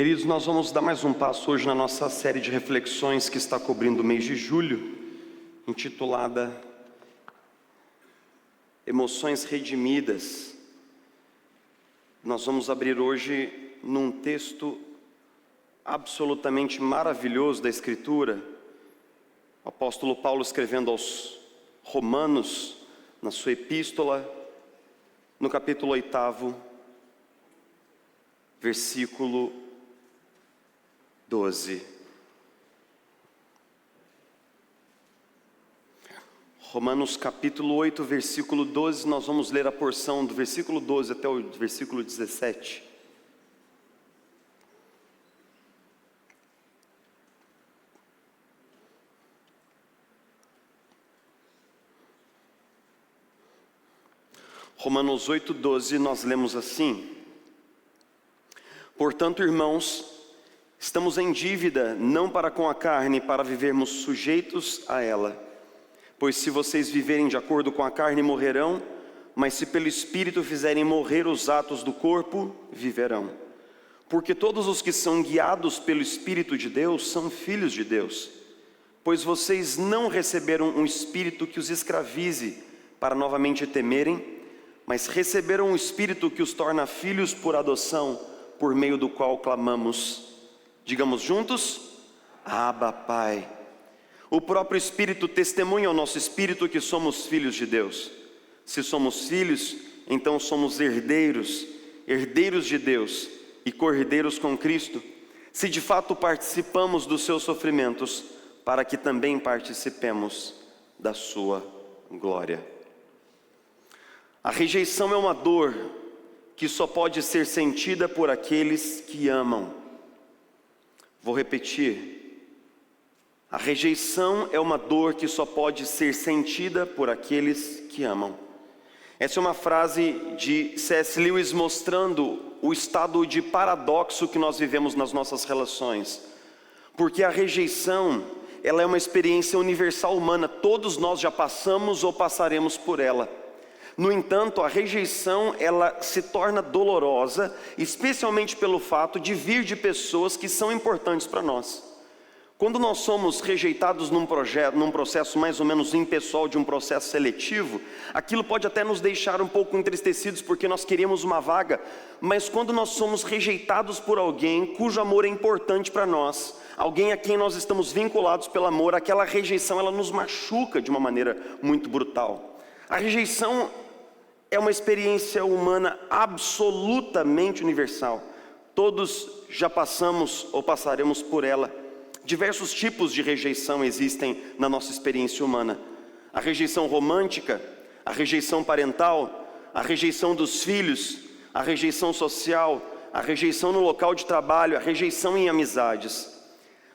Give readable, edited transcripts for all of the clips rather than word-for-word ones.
Queridos, nós vamos dar mais um passo hoje na nossa série de reflexões que está cobrindo o mês de julho, intitulada Emoções Redimidas. Nós vamos abrir hoje num texto absolutamente maravilhoso da Escritura, o apóstolo Paulo escrevendo aos Romanos, na sua epístola, no capítulo 8, versículo 12. Romanos capítulo 8, versículo 12, nós vamos ler a porção do versículo 12 até o versículo 17. Romanos 8, 12, nós lemos assim: Portanto, irmãos, estamos em dívida, não para com a carne, para vivermos sujeitos a ela. Pois se vocês viverem de acordo com a carne, morrerão, mas se pelo Espírito fizerem morrer os atos do corpo, viverão. Porque todos os que são guiados pelo Espírito de Deus são filhos de Deus. Pois vocês não receberam um espírito que os escravize para novamente temerem, mas receberam um espírito que os torna filhos por adoção, por meio do qual clamamos. Digamos juntos: Abba, Pai. O próprio Espírito testemunha ao nosso espírito que somos filhos de Deus. Se somos filhos, então somos herdeiros, herdeiros de Deus e co-herdeiros com Cristo, se de fato participamos dos seus sofrimentos, para que também participemos da sua glória. A rejeição é uma dor que só pode ser sentida por aqueles que amam. Vou repetir. A rejeição é uma dor que só pode ser sentida por aqueles que amam. Essa é uma frase de C.S. Lewis mostrando o estado de paradoxo que nós vivemos nas nossas relações. Porque a rejeição, ela é uma experiência universal humana. Todos nós já passamos ou passaremos por ela. No entanto, a rejeição, ela se torna dolorosa, especialmente pelo fato de vir de pessoas que são importantes para nós. Quando nós somos rejeitados num processo mais ou menos impessoal, de um processo seletivo, aquilo pode até nos deixar um pouco entristecidos porque nós queríamos uma vaga, mas quando nós somos rejeitados por alguém cujo amor é importante para nós, alguém a quem nós estamos vinculados pelo amor, aquela rejeição ela nos machuca de uma maneira muito brutal. A rejeição é uma experiência humana absolutamente universal. Todos já passamos ou passaremos por ela. Diversos tipos de rejeição existem na nossa experiência humana. A rejeição romântica, a rejeição parental, a rejeição dos filhos, a rejeição social, a rejeição no local de trabalho, a rejeição em amizades.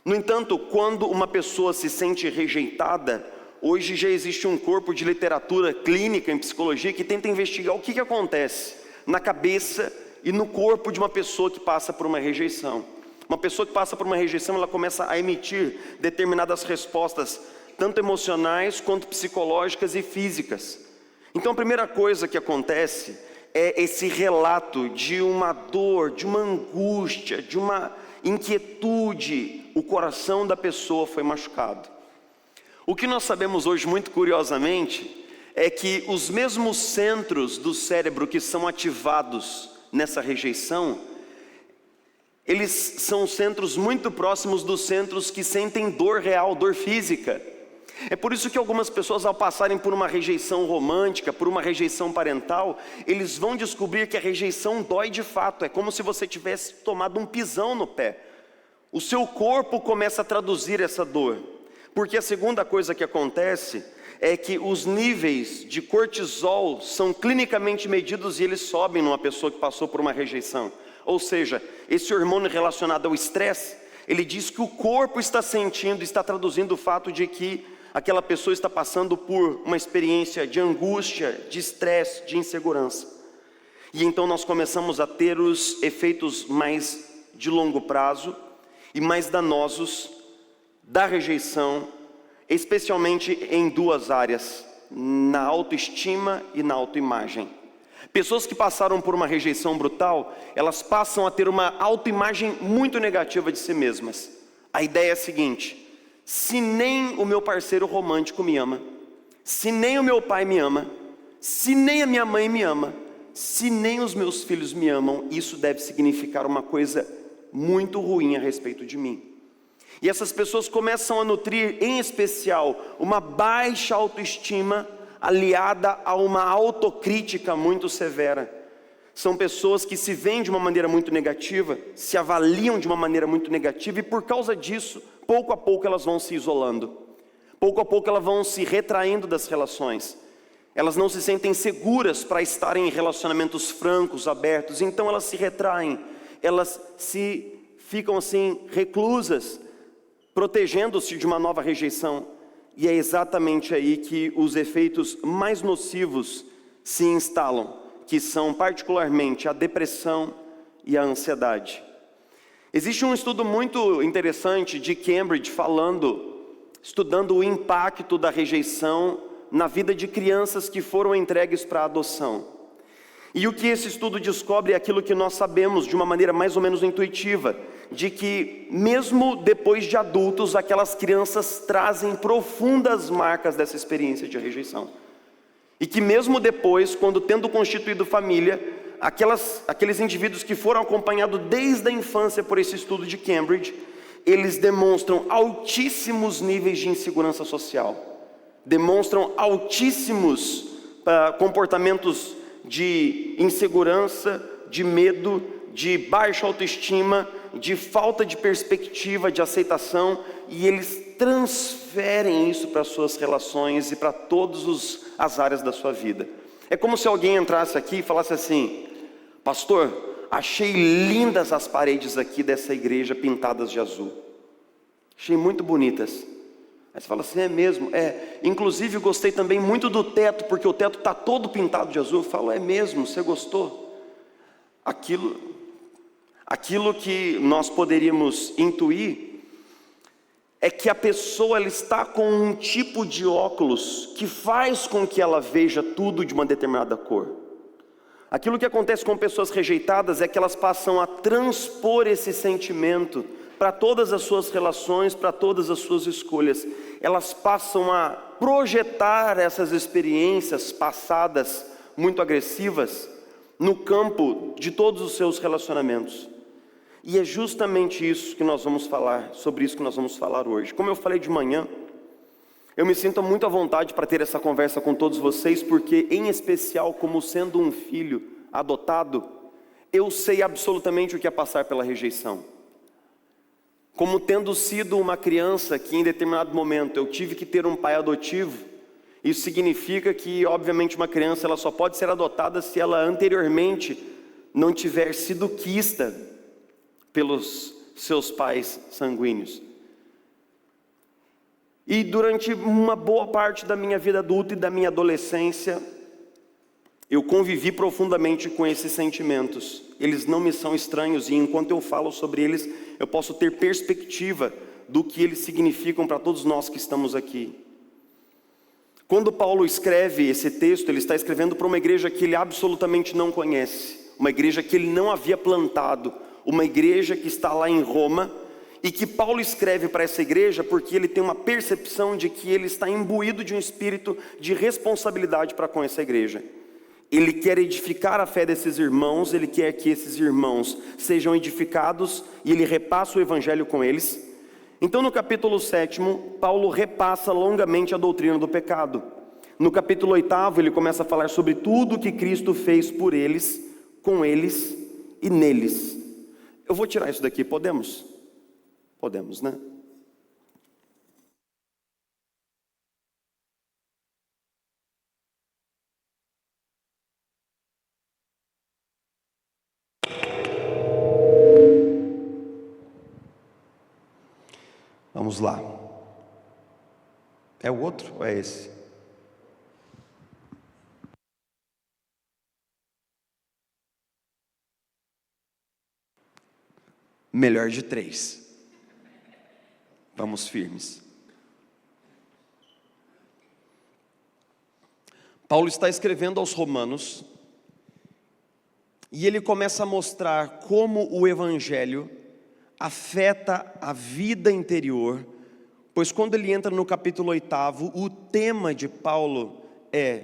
No entanto, quando uma pessoa se sente rejeitada, hoje já existe um corpo de literatura clínica em psicologia que tenta investigar o que acontece na cabeça e no corpo de uma pessoa que passa por uma rejeição. Uma pessoa que passa por uma rejeição, ela começa a emitir determinadas respostas, tanto emocionais quanto psicológicas e físicas. Então a primeira coisa que acontece é esse relato de uma dor, de uma angústia, de uma inquietude. O coração da pessoa foi machucado. O que nós sabemos hoje, muito curiosamente, é que os mesmos centros do cérebro que são ativados nessa rejeição, eles são centros muito próximos dos centros que sentem dor real, dor física. É por isso que algumas pessoas, ao passarem por uma rejeição romântica, por uma rejeição parental, eles vão descobrir que a rejeição dói de fato. É como se você tivesse tomado um pisão no pé. O seu corpo começa a traduzir essa dor. Porque a segunda coisa que acontece é que os níveis de cortisol são clinicamente medidos e eles sobem numa pessoa que passou por uma rejeição. Ou seja, esse hormônio relacionado ao estresse, ele diz que o corpo está sentindo, está traduzindo o fato de que aquela pessoa está passando por uma experiência de angústia, de estresse, de insegurança. E então nós começamos a ter os efeitos mais de longo prazo e mais danosos da rejeição, especialmente em duas áreas: na autoestima e na autoimagem. Pessoas que passaram por uma rejeição brutal, elas passam a ter uma autoimagem muito negativa de si mesmas. A ideia é a seguinte: se nem o meu parceiro romântico me ama, se nem o meu pai me ama, se nem a minha mãe me ama, se nem os meus filhos me amam, isso deve significar uma coisa muito ruim a respeito de mim. E essas pessoas começam a nutrir, em especial, uma baixa autoestima, aliada a uma autocrítica muito severa. São pessoas que se veem de uma maneira muito negativa, se avaliam de uma maneira muito negativa, e por causa disso, pouco a pouco elas vão se isolando. Pouco a pouco elas vão se retraindo das relações. Elas não se sentem seguras para estarem em relacionamentos francos, abertos, então elas se retraem. Elas ficam assim, reclusas, protegendo-se de uma nova rejeição. E é exatamente aí que os efeitos mais nocivos se instalam, que são particularmente a depressão e a ansiedade. Existe um estudo muito interessante de Cambridge estudando o impacto da rejeição na vida de crianças que foram entregues para a adoção. E o que esse estudo descobre é aquilo que nós sabemos de uma maneira mais ou menos intuitiva, de que mesmo depois de adultos, aquelas crianças trazem profundas marcas dessa experiência de rejeição. E que mesmo depois, quando tendo constituído família, aqueles indivíduos que foram acompanhados desde a infância por esse estudo de Cambridge, eles demonstram altíssimos níveis de insegurança social, demonstram altíssimos comportamentos de insegurança, de medo, de baixa autoestima, de falta de perspectiva, de aceitação, e eles transferem isso para as suas relações e para todas as áreas da sua vida. É como se alguém entrasse aqui e falasse assim: pastor, achei lindas as paredes aqui dessa igreja pintadas de azul, achei muito bonitas. Aí você fala assim: é mesmo? Inclusive gostei também muito do teto, porque o teto está todo pintado de azul. Eu falo: é mesmo? Você gostou? Aquilo que nós poderíamos intuir é que a pessoa ela está com um tipo de óculos que faz com que ela veja tudo de uma determinada cor. Aquilo que acontece com pessoas rejeitadas é que elas passam a transpor esse sentimento para todas as suas relações, para todas as suas escolhas. Elas passam a projetar essas experiências passadas muito agressivas no campo de todos os seus relacionamentos. E é justamente isso que nós vamos falar, sobre isso que nós vamos falar hoje. Como eu falei de manhã, eu me sinto muito à vontade para ter essa conversa com todos vocês, porque em especial, como sendo um filho adotado, eu sei absolutamente o que é passar pela rejeição. Como tendo sido uma criança que em determinado momento eu tive que ter um pai adotivo, isso significa que obviamente uma criança ela só pode ser adotada se ela anteriormente não tiver sido quista pelos seus pais sanguíneos. E durante uma boa parte da minha vida adulta e da minha adolescência, eu convivi profundamente com esses sentimentos. Eles não me são estranhos, e enquanto eu falo sobre eles, eu posso ter perspectiva do que eles significam para todos nós que estamos aqui. Quando Paulo escreve esse texto, ele está escrevendo para uma igreja que ele absolutamente não conhece, uma igreja que ele não havia plantado, uma igreja que está lá em Roma, e que Paulo escreve para essa igreja porque ele tem uma percepção de que ele está imbuído de um espírito de responsabilidade para com essa igreja. Ele quer edificar a fé desses irmãos, ele quer que esses irmãos sejam edificados, e ele repassa o evangelho com eles. Então no capítulo 7, Paulo repassa longamente a doutrina do pecado. No capítulo 8, ele começa a falar sobre tudo que Cristo fez por eles, com eles e neles. Eu vou tirar isso daqui, podemos? Podemos, né? Vamos lá. É o outro ou é esse? Melhor de 3. Vamos firmes. Paulo está escrevendo aos Romanos, E ele começa a mostrar como o Evangelho afeta a vida interior, pois quando ele entra no capítulo 8, o tema de Paulo é,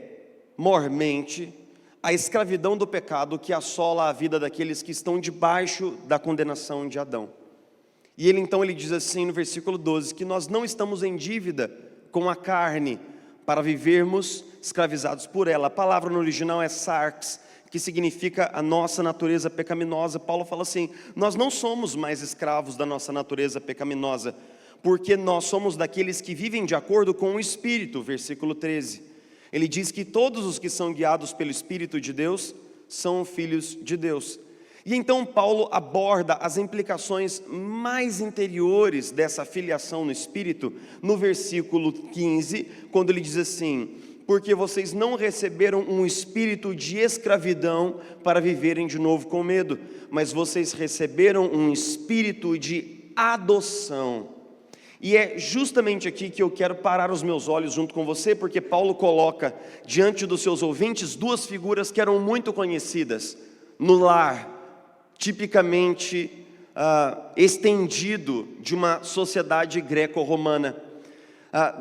mormente, a escravidão do pecado que assola a vida daqueles que estão debaixo da condenação de Adão. E ele diz assim no versículo 12, que nós não estamos em dívida com a carne, para vivermos escravizados por ela. A palavra no original é sarx, que significa a nossa natureza pecaminosa. Paulo fala assim, nós não somos mais escravos da nossa natureza pecaminosa, porque nós somos daqueles que vivem de acordo com o Espírito, versículo 13. Ele diz que todos os que são guiados pelo Espírito de Deus são filhos de Deus. E então Paulo aborda as implicações mais interiores dessa filiação no Espírito, no versículo 15, quando ele diz assim, porque vocês não receberam um espírito de escravidão para viverem de novo com medo, mas vocês receberam um espírito de adoção. E é justamente aqui que eu quero parar os meus olhos junto com você, porque Paulo coloca diante dos seus ouvintes duas figuras que eram muito conhecidas no lar, tipicamente estendido de uma sociedade greco-romana.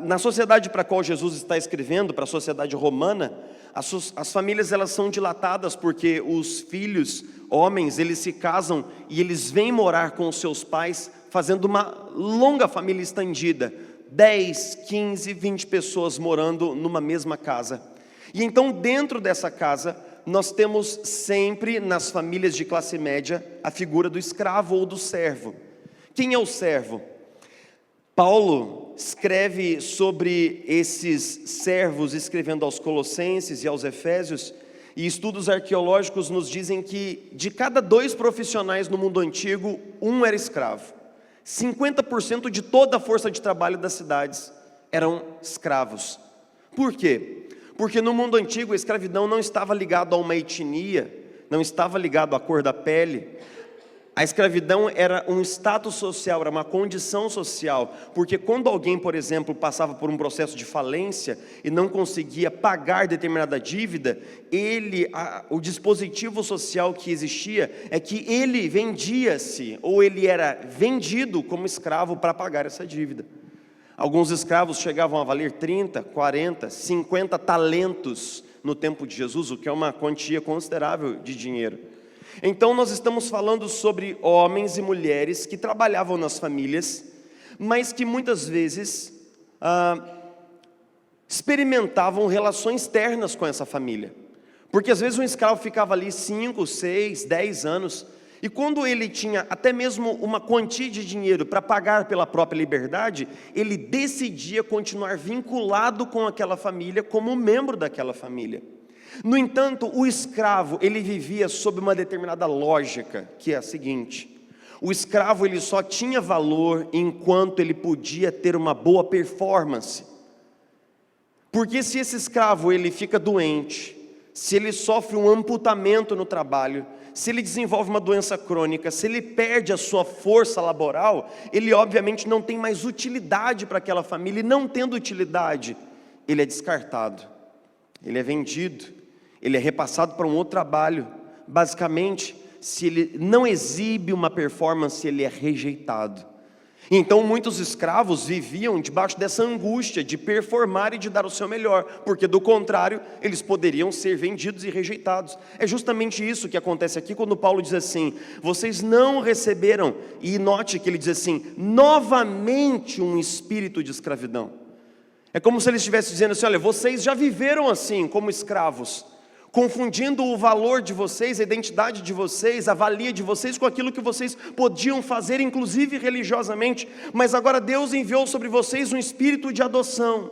Na sociedade para a qual Jesus está escrevendo, para a sociedade romana, as famílias elas são dilatadas porque os filhos, homens, eles se casam e eles vêm morar com os seus pais, fazendo uma longa família estendida, 10, 15, 20 pessoas morando numa mesma casa. E então dentro dessa casa, nós temos sempre nas famílias de classe média a figura do escravo ou do servo. Quem é o servo? Paulo escreve sobre esses servos, escrevendo aos Colossenses e aos Efésios, e estudos arqueológicos nos dizem que de cada 2 profissionais no mundo antigo, um era escravo. 50% de toda a força de trabalho das cidades eram escravos. Por quê? Porque no mundo antigo a escravidão não estava ligada a uma etnia, não estava ligado à cor da pele. A escravidão era um status social, era uma condição social, porque quando alguém, por exemplo, passava por um processo de falência e não conseguia pagar determinada dívida, o dispositivo social que existia é que ele vendia-se, ou ele era vendido como escravo para pagar essa dívida. Alguns escravos chegavam a valer 30, 40, 50 talentos no tempo de Jesus, o que é uma quantia considerável de dinheiro. Então nós estamos falando sobre homens e mulheres que trabalhavam nas famílias, mas que muitas vezes experimentavam relações ternas com essa família. Porque às vezes um escravo ficava ali 5, 6, 10 anos, e quando ele tinha até mesmo uma quantia de dinheiro para pagar pela própria liberdade, ele decidia continuar vinculado com aquela família como membro daquela família. No entanto, o escravo, ele vivia sob uma determinada lógica, que é a seguinte: o escravo ele só tinha valor enquanto ele podia ter uma boa performance. Porque se esse escravo ele fica doente, se ele sofre um amputamento no trabalho, se ele desenvolve uma doença crônica, se ele perde a sua força laboral, ele obviamente não tem mais utilidade para aquela família, e não tendo utilidade, ele é descartado, ele é vendido, ele é repassado para um outro trabalho. Basicamente, se ele não exibe uma performance, ele é rejeitado. Então muitos escravos viviam debaixo dessa angústia de performar e de dar o seu melhor, porque do contrário, eles poderiam ser vendidos e rejeitados. É justamente isso que acontece aqui quando Paulo diz assim: vocês não receberam, e note que ele diz assim, novamente um espírito de escravidão. É como se ele estivesse dizendo assim: olha, vocês já viveram assim como escravos, confundindo o valor de vocês, a identidade de vocês, a valia de vocês com aquilo que vocês podiam fazer, inclusive religiosamente, mas agora Deus enviou sobre vocês um espírito de adoção.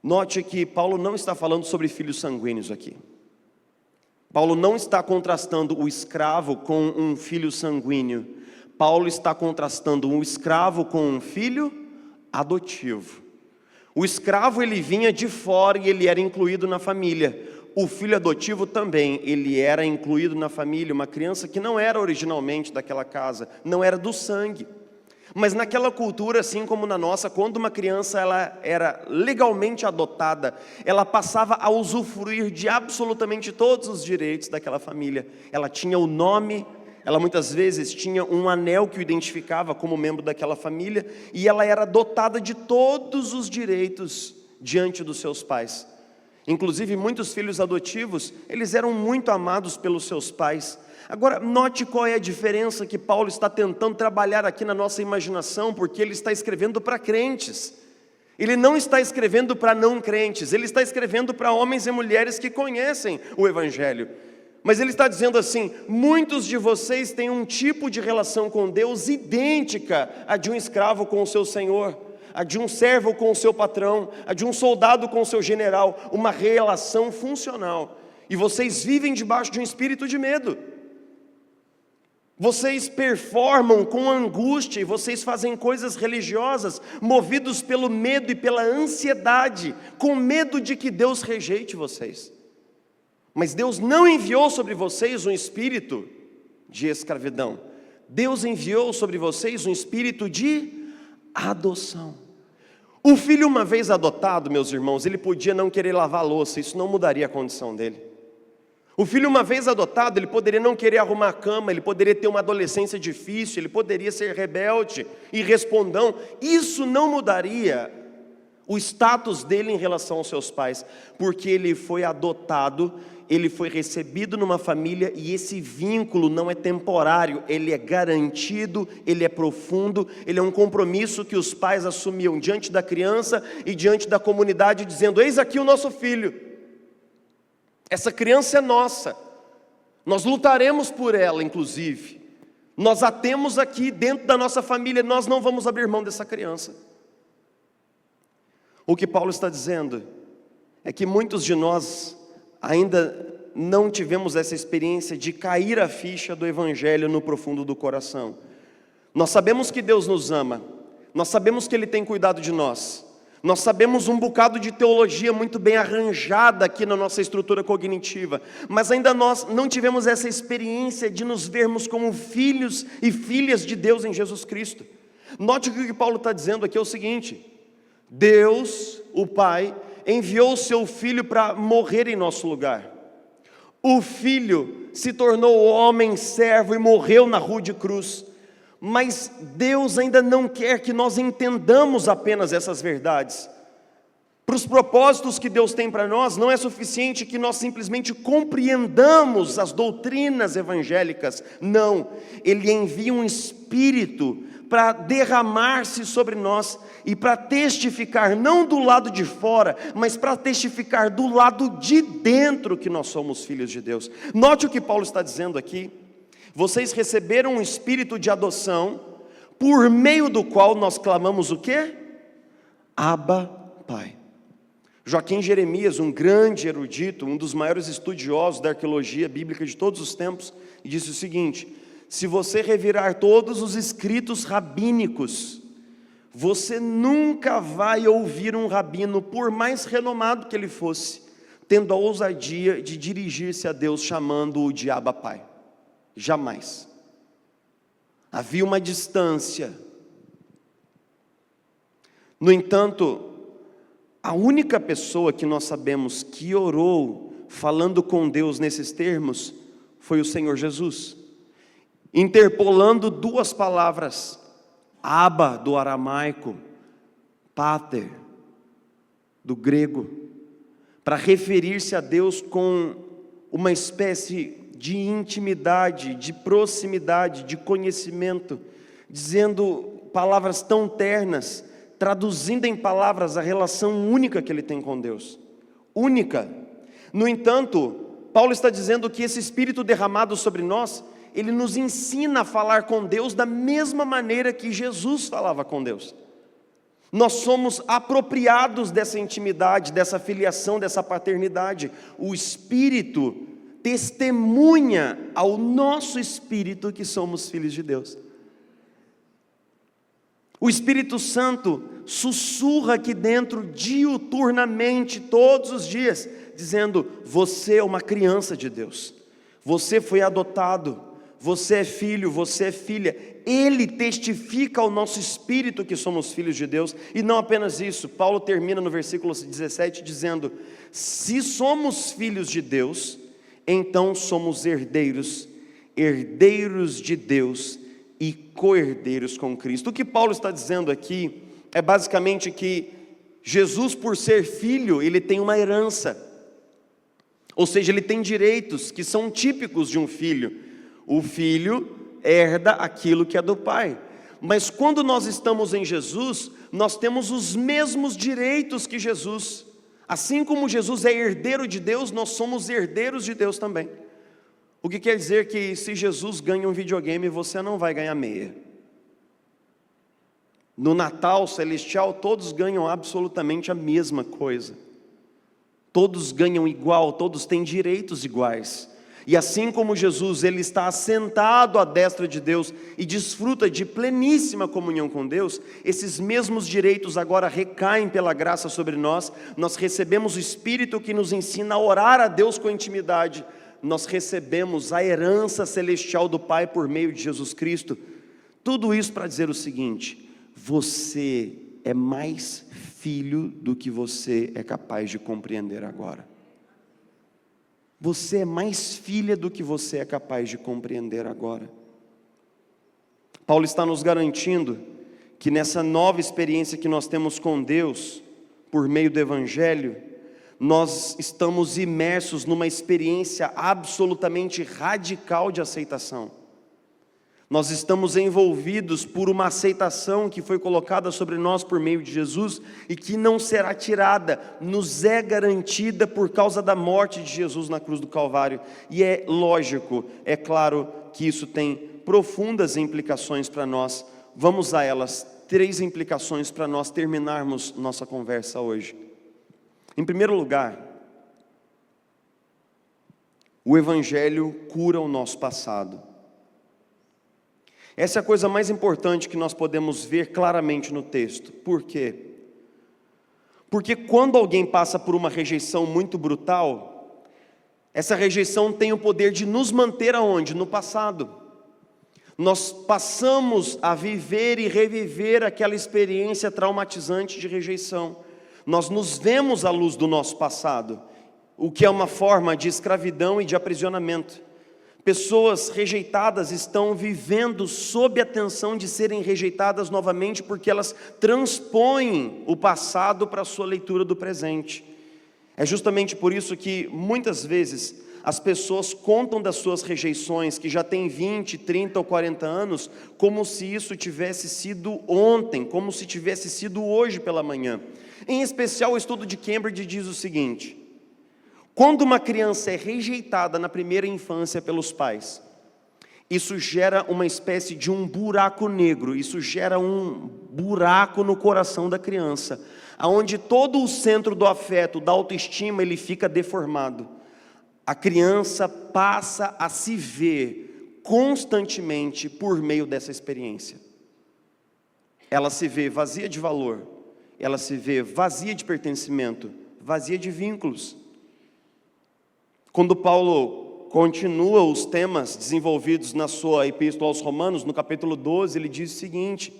Note que Paulo não está falando sobre filhos sanguíneos aqui. Paulo não está contrastando o escravo com um filho sanguíneo. Paulo está contrastando um escravo com um filho adotivo. O escravo ele vinha de fora e ele era incluído na família. O filho adotivo também, ele era incluído na família, uma criança que não era originalmente daquela casa, não era do sangue. Mas naquela cultura, assim como na nossa, quando uma criança ela era legalmente adotada, ela passava a usufruir de absolutamente todos os direitos daquela família. Ela tinha o nome, ela muitas vezes tinha um anel que o identificava como membro daquela família, e ela era dotada de todos os direitos diante dos seus pais. Inclusive, muitos filhos adotivos, eles eram muito amados pelos seus pais. Agora, note qual é a diferença que Paulo está tentando trabalhar aqui na nossa imaginação, porque ele está escrevendo para crentes. Ele não está escrevendo para não crentes, ele está escrevendo para homens e mulheres que conhecem o Evangelho. Mas ele está dizendo assim: muitos de vocês têm um tipo de relação com Deus idêntica à de um escravo com o seu senhor, a de um servo com o seu patrão, a de um soldado com o seu general, uma relação funcional. E vocês vivem debaixo de um espírito de medo. Vocês performam com angústia e vocês fazem coisas religiosas movidos pelo medo e pela ansiedade, com medo de que Deus rejeite vocês. Mas Deus não enviou sobre vocês um espírito de escravidão. Deus enviou sobre vocês um espírito de adoção. O filho, uma vez adotado, meus irmãos, ele podia não querer lavar a louça, isso não mudaria a condição dele. O filho, uma vez adotado, ele poderia não querer arrumar a cama, ele poderia ter uma adolescência difícil, ele poderia ser rebelde e respondão. Isso não mudaria o status dele em relação aos seus pais, porque ele foi adotado, ele foi recebido numa família, e esse vínculo não é temporário, ele é garantido, ele é profundo, ele é um compromisso que os pais assumiam diante da criança e diante da comunidade, dizendo: eis aqui o nosso filho. Essa criança é nossa, nós lutaremos por ela, inclusive, nós a temos aqui dentro da nossa família, nós não vamos abrir mão dessa criança. O que Paulo está dizendo é que muitos de nós ainda não tivemos essa experiência de cair a ficha do Evangelho no profundo do coração. Nós sabemos que Deus nos ama, nós sabemos que Ele tem cuidado de nós, nós sabemos um bocado de teologia muito bem arranjada aqui na nossa estrutura cognitiva, mas ainda nós não tivemos essa experiência de nos vermos como filhos e filhas de Deus em Jesus Cristo. Note que o que Paulo está dizendo aqui é o seguinte: Deus, o Pai, enviou o seu Filho para morrer em nosso lugar. O Filho se tornou homem, servo e morreu na rude cruz. Mas Deus ainda não quer que nós entendamos apenas essas verdades. Para os propósitos que Deus tem para nós, não é suficiente que nós simplesmente compreendamos as doutrinas evangélicas. Não, Ele envia um Espírito para derramar-se sobre nós e para testificar, não do lado de fora, mas para testificar do lado de dentro que nós somos filhos de Deus. Note o que Paulo está dizendo aqui. Vocês receberam um espírito de adoção, por meio do qual nós clamamos o quê? Abba, Pai. Joaquim Jeremias, um grande erudito, um dos maiores estudiosos da arqueologia bíblica de todos os tempos, disse o seguinte: se você revirar todos os escritos rabínicos, você nunca vai ouvir um rabino, por mais renomado que ele fosse, tendo a ousadia de dirigir-se a Deus chamando-o de Abba, Pai. Jamais. Havia uma distância. No entanto, a única pessoa que nós sabemos que orou falando com Deus nesses termos foi o Senhor Jesus, interpolando duas palavras: Abba do aramaico, Pater do grego, para referir-se a Deus com uma espécie de intimidade, de proximidade, de conhecimento, dizendo palavras tão ternas, traduzindo em palavras a relação única que ele tem com Deus. Única. No entanto, Paulo está dizendo que esse Espírito derramado sobre nós, ele nos ensina a falar com Deus da mesma maneira que Jesus falava com Deus. Nós somos apropriados dessa intimidade, dessa filiação, dessa paternidade. O Espírito testemunha ao nosso espírito que somos filhos de Deus. O Espírito Santo sussurra aqui dentro diuturnamente, todos os dias, dizendo: você é uma criança de Deus, você foi adotado, você é filho, você é filha. Ele testifica ao nosso espírito que somos filhos de Deus. E não apenas isso, Paulo termina no versículo 17 dizendo: se somos filhos de Deus, então somos herdeiros, herdeiros de Deus e co-herdeiros com Cristo. O que Paulo está dizendo aqui é basicamente que Jesus, por ser filho, ele tem uma herança, ou seja, ele tem direitos que são típicos de um filho. O filho herda aquilo que é do pai, mas quando nós estamos em Jesus, nós temos os mesmos direitos que Jesus. Assim como Jesus é herdeiro de Deus, nós somos herdeiros de Deus também. O que quer dizer que se Jesus ganha um videogame, você não vai ganhar meia. No Natal celestial, todos ganham absolutamente a mesma coisa. Todos ganham igual, todos têm direitos iguais. E assim como Jesus, ele está assentado à destra de Deus e desfruta de pleníssima comunhão com Deus, esses mesmos direitos agora recaem pela graça sobre nós. Nós recebemos o Espírito que nos ensina a orar a Deus com intimidade. Nós recebemos a herança celestial do Pai por meio de Jesus Cristo. Tudo isso para dizer o seguinte: você é mais filho do que você é capaz de compreender agora. Você é mais filha do que você é capaz de compreender agora. Paulo está nos garantindo que nessa nova experiência que nós temos com Deus, por meio do Evangelho, nós estamos imersos numa experiência absolutamente radical de aceitação. Nós estamos envolvidos por uma aceitação que foi colocada sobre nós por meio de Jesus e que não será tirada, nos é garantida por causa da morte de Jesus na cruz do Calvário. E é lógico, é claro que isso tem profundas implicações para nós. Vamos a elas, 3 implicações para nós terminarmos nossa conversa hoje. Em primeiro lugar, o Evangelho cura o nosso passado. Essa é a coisa mais importante que nós podemos ver claramente no texto. Por quê? Porque quando alguém passa por uma rejeição muito brutal, essa rejeição tem o poder de nos manter aonde? No passado. Nós passamos a viver e reviver aquela experiência traumatizante de rejeição. Nós nos vemos à luz do nosso passado, o que é uma forma de escravidão e de aprisionamento. Pessoas rejeitadas estão vivendo sob a tensão de serem rejeitadas novamente, porque elas transpõem o passado para a sua leitura do presente. É justamente por isso que muitas vezes as pessoas contam das suas rejeições, que já têm 20, 30 ou 40 anos, como se isso tivesse sido ontem, como se tivesse sido hoje pela manhã. Em especial, o estudo de Cambridge diz o seguinte: quando uma criança é rejeitada na primeira infância pelos pais, isso gera uma espécie de um buraco negro, isso gera um buraco no coração da criança, onde todo o centro do afeto, da autoestima, ele fica deformado. A criança passa a se ver constantemente por meio dessa experiência. Ela se vê vazia de valor, ela se vê vazia de pertencimento, vazia de vínculos. Quando Paulo continua os temas desenvolvidos na sua epístola aos Romanos, no capítulo 12, ele diz o seguinte: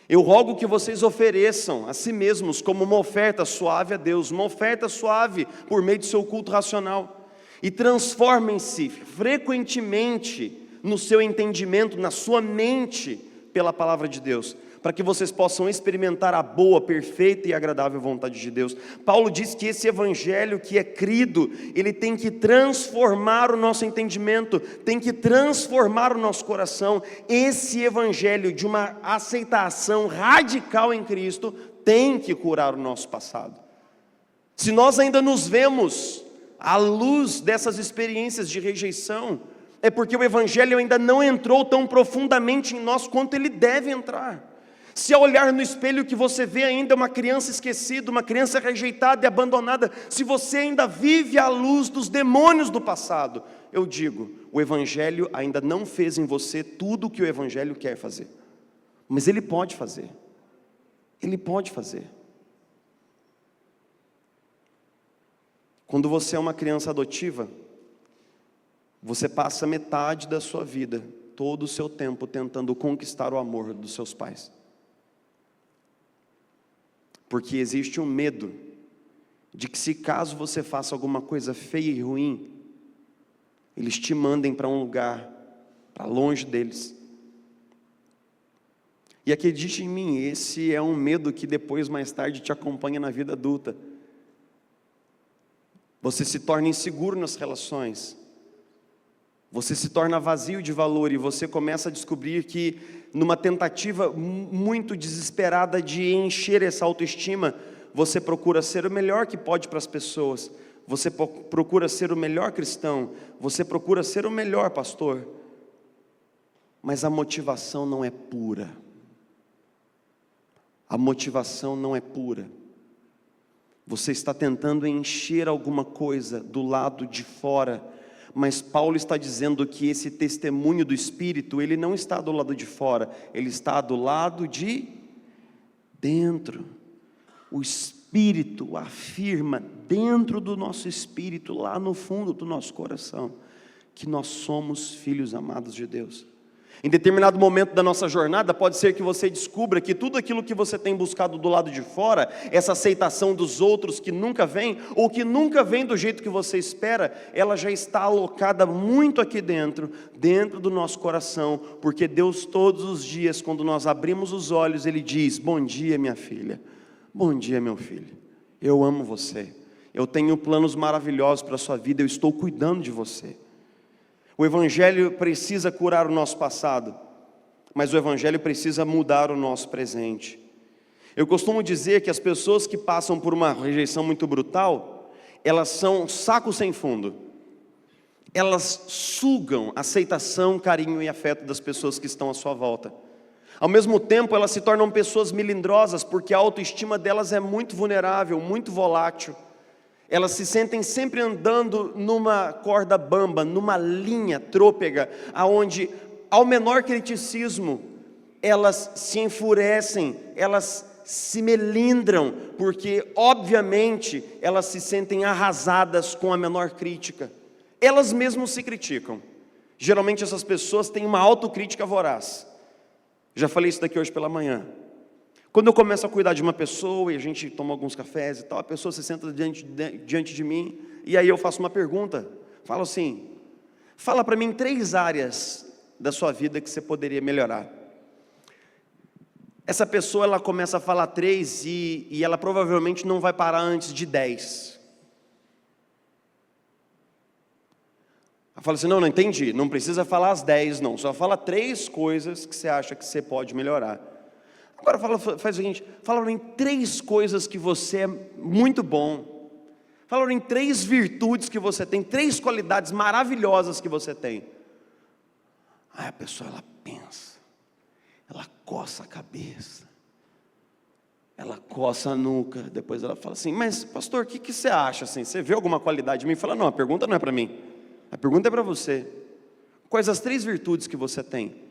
eu rogo que vocês ofereçam a si mesmos como uma oferta suave a Deus, uma oferta suave por meio do seu culto racional, e transformem-se frequentemente no seu entendimento, na sua mente, pela palavra de Deus, para que vocês possam experimentar a boa, perfeita e agradável vontade de Deus. Paulo diz que esse evangelho que é crido, ele tem que transformar o nosso entendimento, tem que transformar o nosso coração. Esse evangelho de uma aceitação radical em Cristo tem que curar o nosso passado. Se nós ainda nos vemos à luz dessas experiências de rejeição, é porque o evangelho ainda não entrou tão profundamente em nós quanto ele deve entrar. Se ao olhar no espelho que você vê ainda uma criança esquecida, uma criança rejeitada e abandonada, se você ainda vive à luz dos demônios do passado, eu digo, o Evangelho ainda não fez em você tudo o que o Evangelho quer fazer. Mas ele pode fazer. Ele pode fazer. Quando você é uma criança adotiva, você passa metade da sua vida todo o seu tempo tentando conquistar o amor dos seus pais. Porque existe um medo de que, se caso você faça alguma coisa feia e ruim, eles te mandem para um lugar, para longe deles. E acredite em mim, esse é um medo que depois, mais tarde, te acompanha na vida adulta. Você se torna inseguro nas relações, você se torna vazio de valor, e você começa a descobrir que, numa tentativa muito desesperada de encher essa autoestima, você procura ser o melhor que pode para as pessoas, você procura ser o melhor cristão, você procura ser o melhor pastor, mas a motivação não é pura. A motivação não é pura. Você está tentando encher alguma coisa do lado de fora, mas Paulo está dizendo que esse testemunho do Espírito, ele não está do lado de fora, ele está do lado de dentro. O Espírito afirma dentro do nosso espírito, lá no fundo do nosso coração, que nós somos filhos amados de Deus. Em determinado momento da nossa jornada, pode ser que você descubra que tudo aquilo que você tem buscado do lado de fora, essa aceitação dos outros que nunca vem, ou que nunca vem do jeito que você espera, ela já está alocada muito aqui dentro do nosso coração, porque Deus todos os dias, quando nós abrimos os olhos, Ele diz: bom dia, minha filha, bom dia, meu filho, eu amo você, eu tenho planos maravilhosos para a sua vida, eu estou cuidando de você. O Evangelho precisa curar o nosso passado, mas o Evangelho precisa mudar o nosso presente. Eu costumo dizer que as pessoas que passam por uma rejeição muito brutal, elas são sacos sem fundo. Elas sugam aceitação, carinho e afeto das pessoas que estão à sua volta. Ao mesmo tempo, elas se tornam pessoas melindrosas, porque a autoestima delas é muito vulnerável, muito volátil. Elas se sentem sempre andando numa corda bamba, numa linha trôpega, aonde, ao menor criticismo, elas se enfurecem, elas se melindram, porque, obviamente, elas se sentem arrasadas com a menor crítica. Elas mesmas se criticam. Geralmente essas pessoas têm uma autocrítica voraz. Já falei isso daqui hoje pela manhã. Quando eu começo a cuidar de uma pessoa, e a gente toma alguns cafés e tal, a pessoa se senta diante de mim, e aí eu faço uma pergunta, falo assim: fala para mim 3 áreas da sua vida que você poderia melhorar. Essa pessoa, ela começa a falar 3, e ela provavelmente não vai parar antes de 10. Eu falo assim: não entendi, não precisa falar as 10 não, só fala 3 coisas que você acha que você pode melhorar. Agora faz o seguinte, fala para mim 3 coisas que você é muito bom. Fala para mim 3 virtudes que você tem, 3 qualidades maravilhosas que você tem. Aí a pessoa, ela pensa, ela coça a cabeça, ela coça a nuca, depois ela fala assim: mas pastor, o que você acha assim? Você vê alguma qualidade em mim? Fala: não, a pergunta não é para mim, a pergunta é para você. Quais as 3 virtudes que você tem?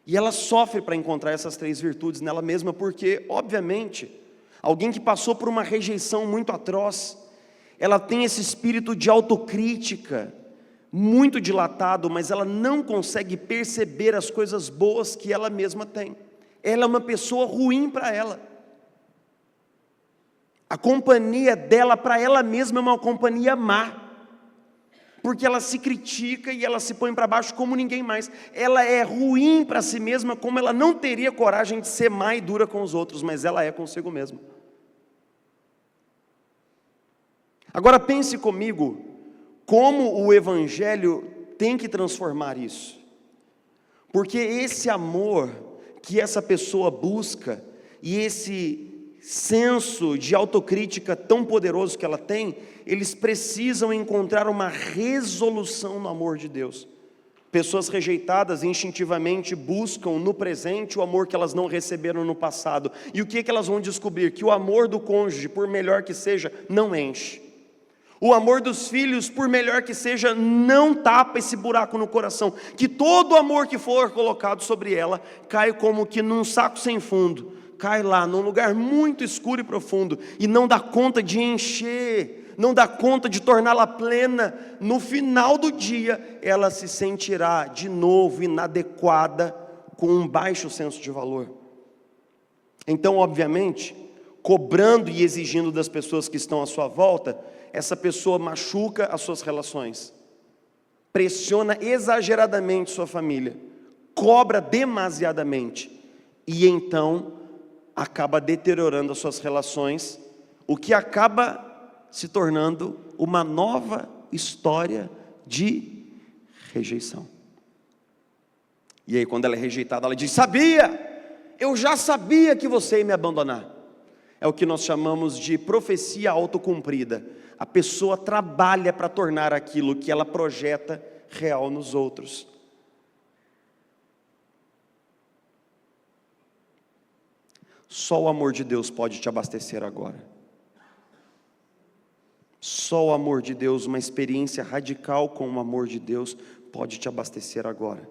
E ela sofre para encontrar essas 3 virtudes nela mesma, porque, obviamente, alguém que passou por uma rejeição muito atroz, ela tem esse espírito de autocrítica muito dilatado, mas ela não consegue perceber as coisas boas que ela mesma tem. Ela é uma pessoa ruim para ela. A companhia dela para ela mesma é uma companhia má, porque ela se critica e ela se põe para baixo como ninguém mais. Ela é ruim para si mesma, como ela não teria coragem de ser má e dura com os outros, mas ela é consigo mesma. Agora pense comigo, como o Evangelho tem que transformar isso. Porque esse amor que essa pessoa busca, e esse senso de autocrítica tão poderoso que ela tem, eles precisam encontrar uma resolução no amor de Deus. Pessoas rejeitadas instintivamente buscam no presente o amor que elas não receberam no passado. E o que elas vão descobrir? Que o amor do cônjuge, por melhor que seja, não enche. O amor dos filhos, por melhor que seja, não tapa esse buraco no coração. Que todo amor que for colocado sobre ela cai como que num saco sem fundo. Cai lá, num lugar muito escuro e profundo, e não dá conta de encher, não dá conta de torná-la plena, no final do dia, ela se sentirá de novo inadequada, com um baixo senso de valor. Então, obviamente, cobrando e exigindo das pessoas que estão à sua volta, essa pessoa machuca as suas relações, pressiona exageradamente sua família, cobra demasiadamente, e então acaba deteriorando as suas relações, o que acaba se tornando uma nova história de rejeição. E aí, quando ela é rejeitada, ela diz: eu já sabia que você ia me abandonar. É o que nós chamamos de profecia autocumprida. A pessoa trabalha para tornar aquilo que ela projeta real nos outros. Só o amor de Deus pode te abastecer agora. Só o amor de Deus, uma experiência radical com o amor de Deus, pode te abastecer agora.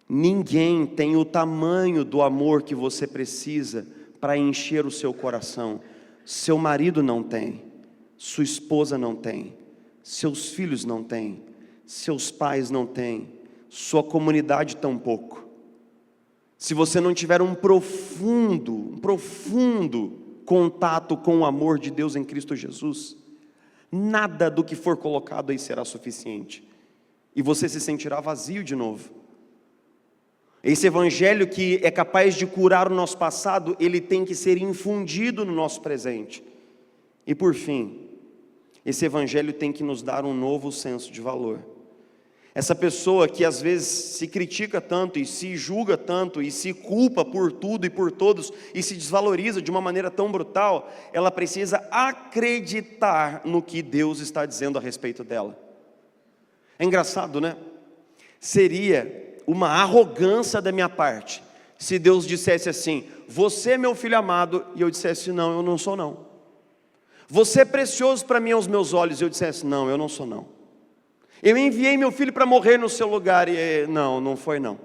Ninguém tem o tamanho do amor que você precisa para encher o seu coração. Seu marido não tem, sua esposa não tem, seus filhos não têm, seus pais não têm, sua comunidade tampouco. Se você não tiver um profundo contato com o amor de Deus em Cristo Jesus, nada do que for colocado aí será suficiente, e você se sentirá vazio de novo. Esse evangelho que é capaz de curar o nosso passado, ele tem que ser infundido no nosso presente. E por fim, esse evangelho tem que nos dar um novo senso de valor. Essa pessoa que às vezes se critica tanto e se julga tanto e se culpa por tudo e por todos e se desvaloriza de uma maneira tão brutal, ela precisa acreditar no que Deus está dizendo a respeito dela. É engraçado, né? Seria uma arrogância da minha parte se Deus dissesse assim: você é meu filho amado, e eu dissesse: não, eu não sou não. Você é precioso para mim aos meus olhos, e eu dissesse: não, eu não sou não. Eu enviei meu filho para morrer no seu lugar, e não foi não.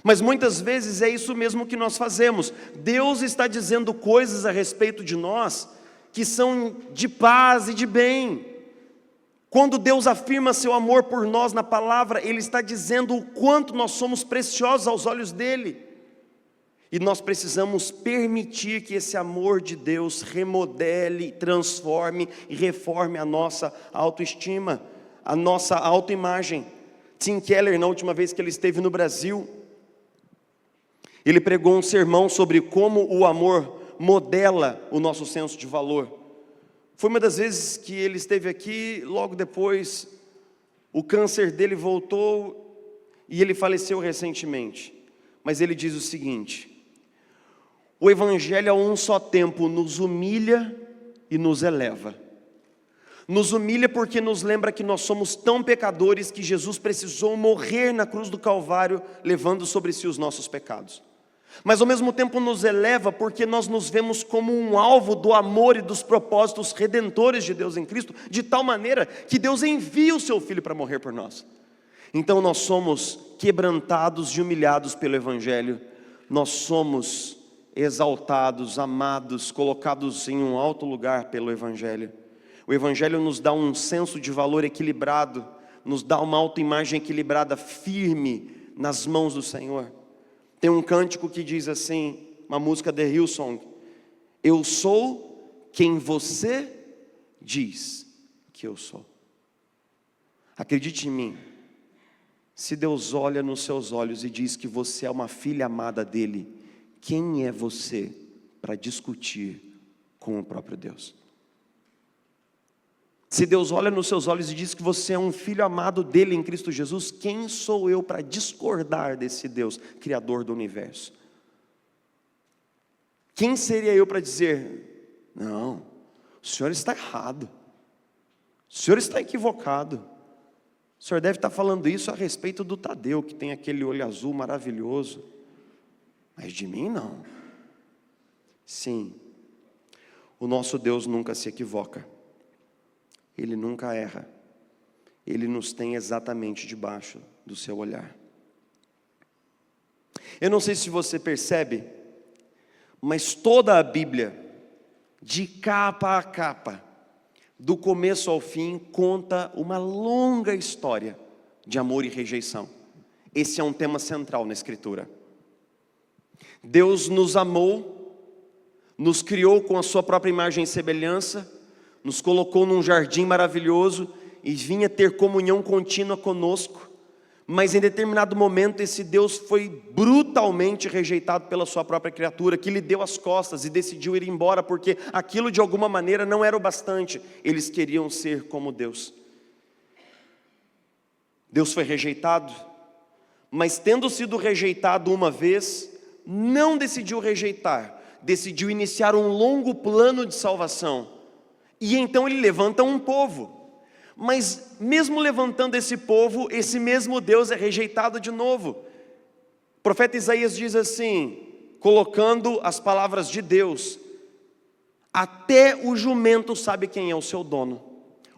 Mas muitas vezes é isso mesmo que nós fazemos. Deus está dizendo coisas a respeito de nós que são de paz e de bem. Quando Deus afirma seu amor por nós na palavra, Ele está dizendo o quanto nós somos preciosos aos olhos dEle. E nós precisamos permitir que esse amor de Deus remodele, transforme e reforme a nossa autoestima, a nossa autoimagem. Tim Keller, na última vez que ele esteve no Brasil, ele pregou um sermão sobre como o amor modela o nosso senso de valor. Foi uma das vezes que ele esteve aqui, logo depois o câncer dele voltou e ele faleceu recentemente. Mas ele diz o seguinte: o evangelho a um só tempo nos humilha e nos eleva. Nos humilha porque nos lembra que nós somos tão pecadores que Jesus precisou morrer na cruz do Calvário, levando sobre si os nossos pecados. Mas ao mesmo tempo nos eleva porque nós nos vemos como um alvo do amor e dos propósitos redentores de Deus em Cristo, de tal maneira que Deus envia o seu Filho para morrer por nós. Então nós somos quebrantados e humilhados pelo Evangelho, nós somos exaltados, amados, colocados em um alto lugar pelo Evangelho. O Evangelho nos dá um senso de valor equilibrado, nos dá uma autoimagem equilibrada, firme nas mãos do Senhor. Tem um cântico que diz assim, uma música de Hillsong: eu sou quem você diz que eu sou. Acredite em mim, se Deus olha nos seus olhos e diz que você é uma filha amada dele, quem é você para discutir com o próprio Deus? Se Deus olha nos seus olhos e diz que você é um filho amado dele em Cristo Jesus, quem sou eu para discordar desse Deus, Criador do universo? Quem seria eu para dizer: não, o senhor está errado, o senhor está equivocado, o senhor deve estar falando isso a respeito do Tadeu, que tem aquele olho azul maravilhoso, mas de mim não. Sim, o nosso Deus nunca se equivoca. Ele nunca erra. Ele nos tem exatamente debaixo do seu olhar. Eu não sei se você percebe, mas toda a Bíblia, de capa a capa, do começo ao fim, conta uma longa história de amor e rejeição. Esse é um tema central na Escritura. Deus nos amou, nos criou com a sua própria imagem e semelhança, nos colocou num jardim maravilhoso e vinha ter comunhão contínua conosco, mas em determinado momento esse Deus foi brutalmente rejeitado pela sua própria criatura, que lhe deu as costas e decidiu ir embora, porque aquilo de alguma maneira não era o bastante. Eles queriam ser como Deus. Deus foi rejeitado, mas tendo sido rejeitado uma vez, não decidiu rejeitar, decidiu iniciar um longo plano de salvação. E então ele levanta um povo. Mas mesmo levantando esse povo, esse mesmo Deus é rejeitado de novo. O profeta Isaías diz assim, colocando as palavras de Deus: até o jumento sabe quem é o seu dono,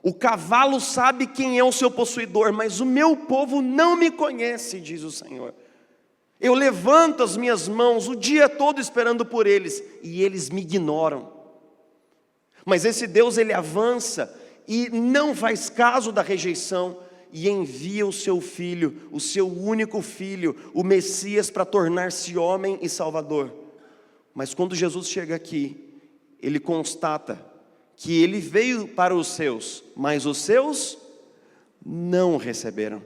o cavalo sabe quem é o seu possuidor, mas o meu povo não me conhece, diz o Senhor. Eu levanto as minhas mãos o dia todo esperando por eles, e eles me ignoram. Mas esse Deus, ele avança e não faz caso da rejeição, e envia o seu filho, o seu único filho, o Messias, para tornar-se homem e salvador. Mas quando Jesus chega aqui, ele constata que ele veio para os seus, mas os seus não o receberam.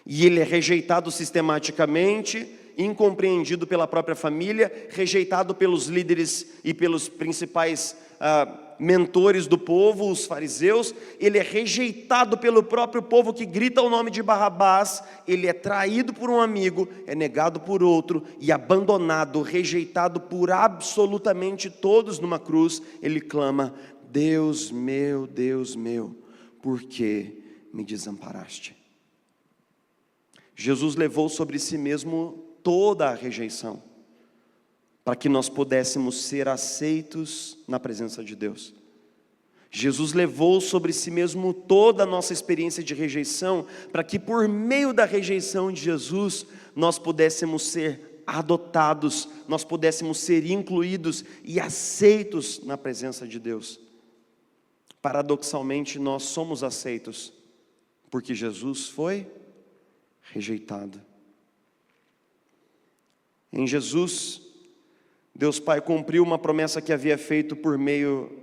E ele é rejeitado sistematicamente, incompreendido pela própria família, rejeitado pelos líderes e pelos principais mentores do povo, os fariseus. Ele é rejeitado pelo próprio povo que grita o nome de Barrabás. Ele é traído por um amigo, é negado por outro e abandonado, rejeitado por absolutamente todos numa cruz. Ele clama: Deus meu, por que me desamparaste? Jesus levou sobre si mesmo toda a rejeição, para que nós pudéssemos ser aceitos na presença de Deus. Jesus levou sobre si mesmo toda a nossa experiência de rejeição, para que por meio da rejeição de Jesus, nós pudéssemos ser adotados, nós pudéssemos ser incluídos e aceitos na presença de Deus. Paradoxalmente, nós somos aceitos, porque Jesus foi rejeitado. Em Jesus, Deus Pai cumpriu uma promessa que havia feito por meio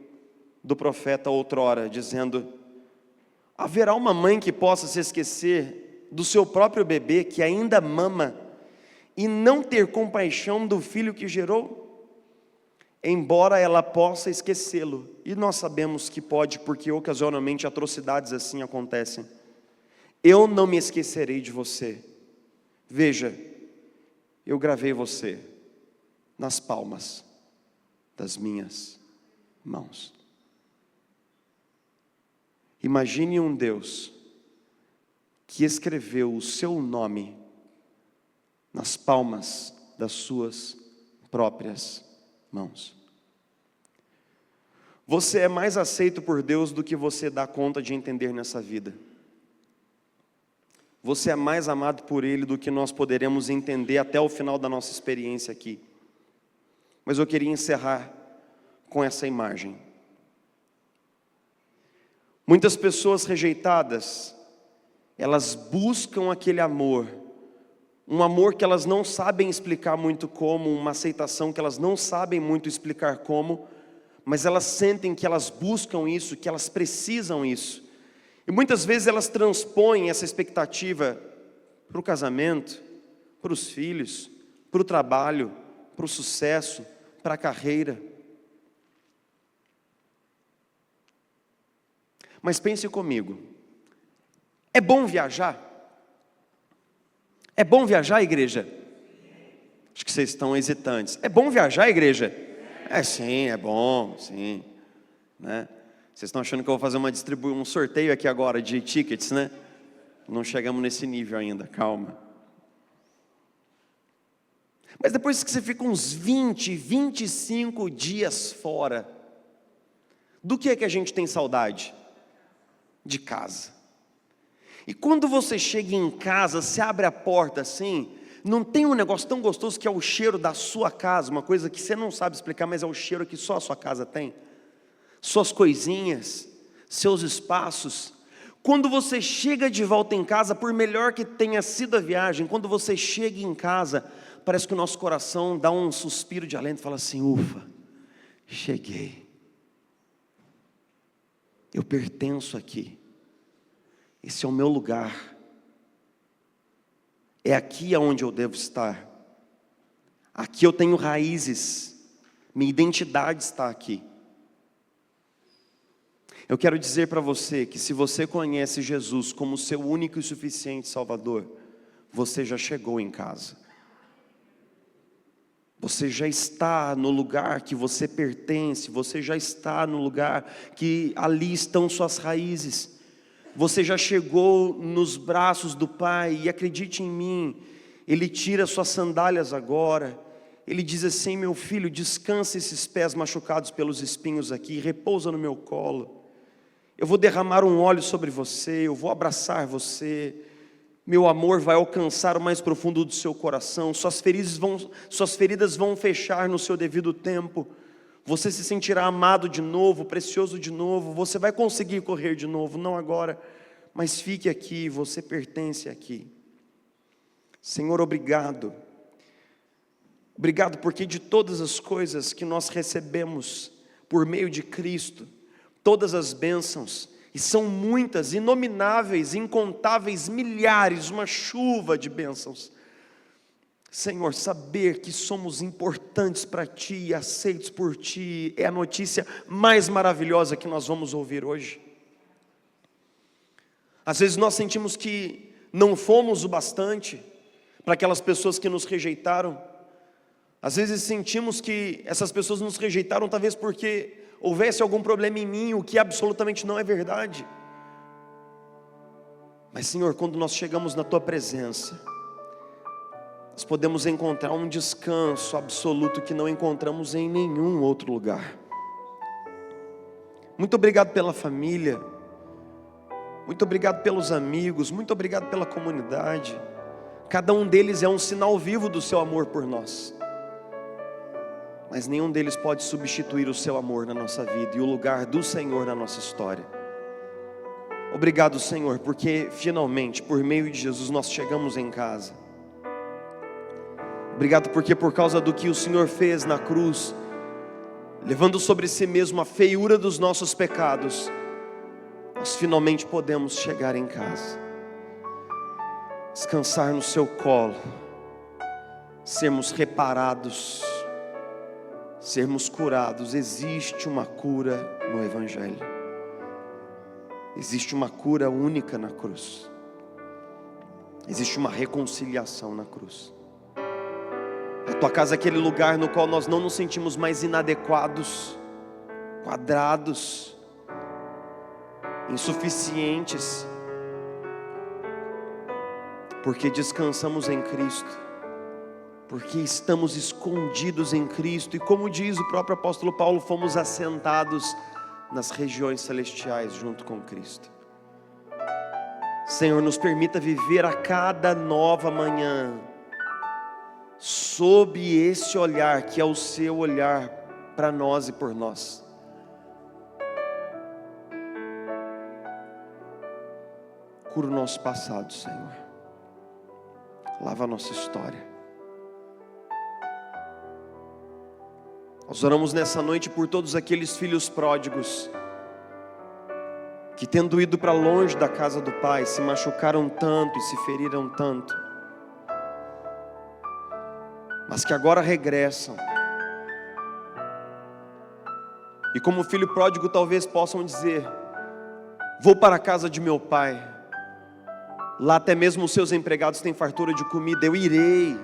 do profeta outrora, dizendo: haverá uma mãe que possa se esquecer do seu próprio bebê que ainda mama e não ter compaixão do filho que gerou? Embora ela possa esquecê-lo, e nós sabemos que pode, porque ocasionalmente atrocidades assim acontecem. Eu não me esquecerei de você. Veja, eu gravei você nas palmas das minhas mãos. Imagine um Deus que escreveu o seu nome nas palmas das suas próprias mãos. Você é mais aceito por Deus do que você dá conta de entender nessa vida. Você é mais amado por Ele do que nós poderemos entender até o final da nossa experiência aqui. Mas eu queria encerrar com essa imagem. Muitas pessoas rejeitadas, elas buscam aquele amor, um amor que elas não sabem explicar muito como, uma aceitação que elas não sabem muito explicar como, mas elas sentem que elas buscam isso, que elas precisam isso. E muitas vezes elas transpõem essa expectativa para o casamento, para os filhos, para o trabalho, para o sucesso, para a carreira. Mas pense comigo, é bom viajar? É bom viajar, igreja? Acho que vocês estão hesitantes. É bom viajar, igreja? É sim, é bom, sim, né? Vocês estão achando que eu vou fazer um sorteio aqui agora de tickets, né? Não chegamos nesse nível ainda, calma. Mas depois que você fica uns 20, 25 dias fora, do que é que a gente tem saudade? De casa. E quando você chega em casa, você abre a porta assim, não tem um negócio tão gostoso que é o cheiro da sua casa, uma coisa que você não sabe explicar, mas é o cheiro que só a sua casa tem. suas coisinhas, seus espaços. Quando você chega de volta em casa, por melhor que tenha sido a viagem, quando você chega em casa, parece que o nosso coração dá um suspiro de alento e fala assim: ufa, cheguei, eu pertenço aqui, esse é o meu lugar, é aqui aonde eu devo estar, aqui eu tenho raízes, minha identidade está aqui. Eu quero dizer para você que se você conhece Jesus como seu único e suficiente Salvador, você já chegou em casa. Você já está no lugar que você pertence, você já está no lugar que ali estão suas raízes. Você já chegou nos braços do Pai, e acredite em mim, Ele tira suas sandálias agora. Ele diz assim: meu filho, descansa esses pés machucados pelos espinhos aqui, repousa no meu colo. Eu vou derramar um óleo sobre você, eu vou abraçar você, meu amor vai alcançar o mais profundo do seu coração, suas feridas vão fechar no seu devido tempo, você se sentirá amado de novo, precioso de novo, você vai conseguir correr de novo, não agora, mas fique aqui, você pertence aqui. Senhor, obrigado porque de todas as coisas que nós recebemos por meio de Cristo, todas as bênçãos, e são muitas, inomináveis, incontáveis, milhares, uma chuva de bênçãos. Senhor, saber que somos importantes para Ti e aceitos por Ti é a notícia mais maravilhosa que nós vamos ouvir hoje. Às vezes nós sentimos que não fomos o bastante para aquelas pessoas que nos rejeitaram. Às vezes sentimos que essas pessoas nos rejeitaram talvez porque houvesse algum problema em mim, o que absolutamente não é verdade. Mas Senhor, quando nós chegamos na Tua presença, nós podemos encontrar um descanso absoluto que não encontramos em nenhum outro lugar. Muito obrigado pela família, muito obrigado pelos amigos, muito obrigado pela comunidade. Cada um deles é um sinal vivo do Seu amor por nós, mas nenhum deles pode substituir o Seu amor na nossa vida e o lugar do Senhor na nossa história. Obrigado, Senhor, porque finalmente, por meio de Jesus, nós chegamos em casa. Obrigado porque por causa do que o Senhor fez na cruz, levando sobre si mesmo a feiura dos nossos pecados, nós finalmente podemos chegar em casa, descansar no Seu colo, sermos reparados, sermos curados. Existe uma cura no Evangelho, existe uma cura única na cruz, existe uma reconciliação na cruz. A Tua casa é aquele lugar no qual nós não nos sentimos mais inadequados, quadrados, insuficientes, porque descansamos em Cristo, porque estamos escondidos em Cristo, e como diz o próprio apóstolo Paulo, fomos assentados nas regiões celestiais junto com Cristo. Senhor, nos permita viver a cada nova manhã sob esse olhar que é o Seu olhar para nós e por nós. Cura o nosso passado, Senhor, lava a nossa história. Nós oramos nessa noite por todos aqueles filhos pródigos que, tendo ido para longe da casa do Pai, se machucaram tanto e se feriram tanto, mas que agora regressam, e como filho pródigo talvez possam dizer: vou para a casa de meu pai, lá até mesmo os seus empregados têm fartura de comida, eu irei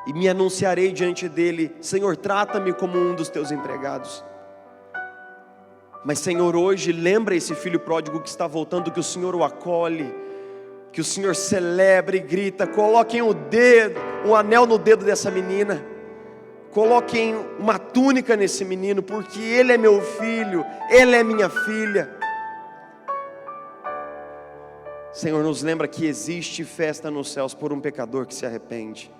e me anunciarei diante dele: Senhor, trata-me como um dos teus empregados. Mas Senhor, hoje lembra esse filho pródigo que está voltando, que o Senhor o acolhe, que o Senhor celebra e grita: coloquem o anel no dedo dessa menina, coloquem uma túnica nesse menino, porque ele é meu filho, ele é minha filha. Senhor, nos lembra que existe festa nos céus por um pecador que se arrepende.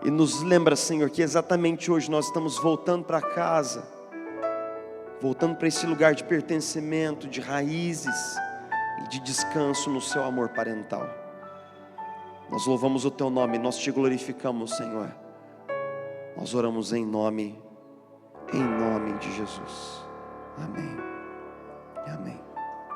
E nos lembra, Senhor, que exatamente hoje nós estamos voltando para casa, voltando para esse lugar de pertencimento, de raízes e de descanso no seu amor parental. Nós louvamos o teu nome, nós te glorificamos, Senhor. Nós oramos em nome de Jesus. Amém. Amém.